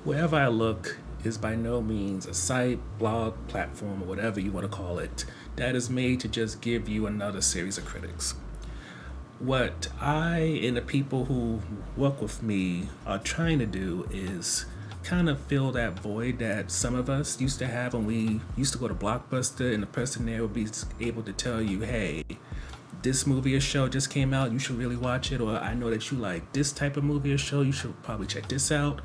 Wherever I look is by no means a site, blog, platform, or whatever you want to call it, that is made to just give you another series of critics. What I and the people who work with me are trying to do is kind of fill that void that some of us used to have when we used to go to Blockbuster, and the person there would be able to tell you, hey, this movie or show just came out, you should really watch it, or I know that you like this type of movie or show, you should probably check this out.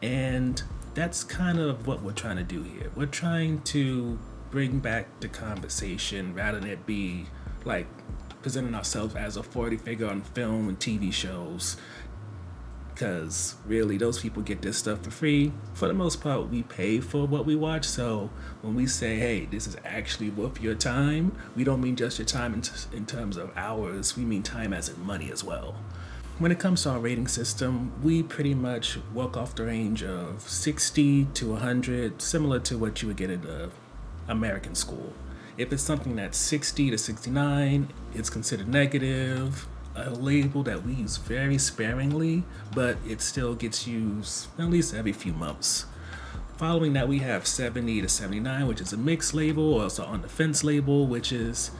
And that's kind of what we're trying to do here. We're trying to bring back the conversation rather than it be like presenting ourselves as a 40 figure on film and TV shows. Because really, those people get this stuff for free. For the most part, we pay for what we watch. So when we say, hey, this is actually worth your time, we don't mean just your time in terms of hours, we mean time as in money as well. When it comes to our rating system, we pretty much work off the range of 60 to 100, similar to what you would get in the American school. If it's something that's 60 to 69, it's considered negative, a label that we use very sparingly, but it still gets used at least every few months. Following that, we have 70 to 79, which is a mixed label, or also on the fence label, which is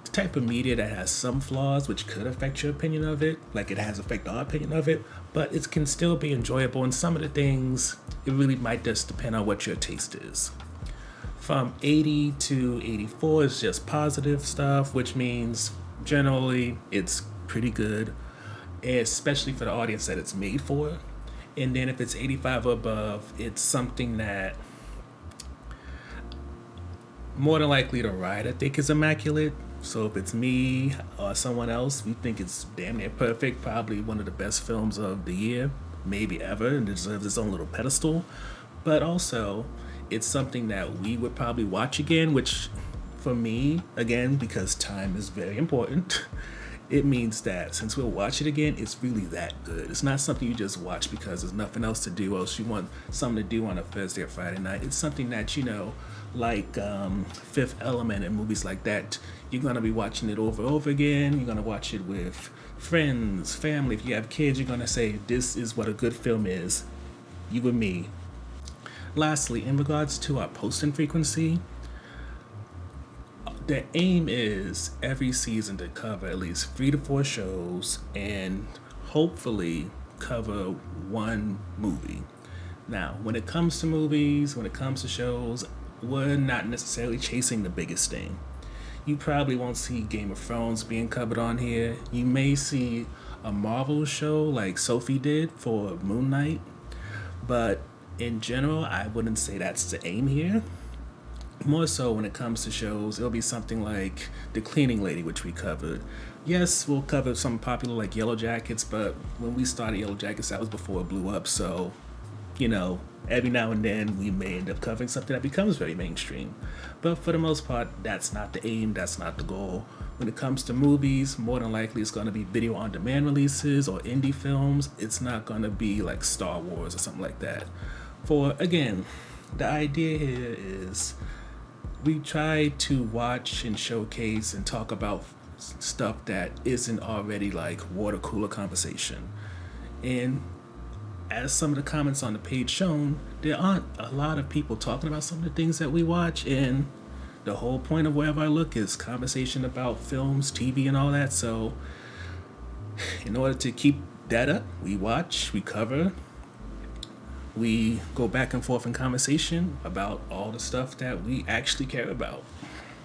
the type of media that has some flaws which could affect your opinion of it, like it has affected our opinion of it, but it can still be enjoyable, and some of the things, it really might just depend on what your taste is. From 80 to 84 is just positive stuff, which means generally it's pretty good, especially for the audience that it's made for. And then if it's 85 or above, it's something that more than likely the writer think is immaculate. So if it's me or someone else, we think it's damn near perfect, probably one of the best films of the year, maybe ever, and deserves its own little pedestal. But also, it's something that we would probably watch again, which for me, again, because time is very important, it means that since we'll watch it again, it's really that good. It's not something you just watch because there's nothing else to do, or else you want something to do on a Thursday or Friday night. It's something that, like Fifth Element and movies like that, you're going to be watching it over and over again. You're going to watch it with friends, family. If you have kids, you're going to say, this is what a good film is. You and me. Lastly, in regards to our posting frequency, the aim is every season to cover at least 3 to 4 shows and hopefully cover one movie. Now, when it comes to movies, when it comes to shows, we're not necessarily chasing the biggest thing. You probably won't see Game of Thrones being covered on here. You may see a Marvel show like Sophie did for Moon Knight, but in general, I wouldn't say that's the aim here. More so when it comes to shows, it'll be something like The Cleaning Lady, which we covered. Yes, we'll cover some popular like Yellow Jackets, but when we started Yellow Jackets, that was before it blew up, so, every now and then we may end up covering something that becomes very mainstream. But for the most part, that's not the aim, that's not the goal. When it comes to movies, more than likely it's going to be video on demand releases or indie films. It's not going to be like Star Wars or something like that. Again, the idea here is we try to watch and showcase and talk about stuff that isn't already like water cooler conversation. And as some of the comments on the page shown, there aren't a lot of people talking about some of the things that we watch, and the whole point of Wherever I Look is conversation about films, TV, and all that. So in order to keep that up, we watch, we cover, we go back and forth in conversation about all the stuff that we actually care about.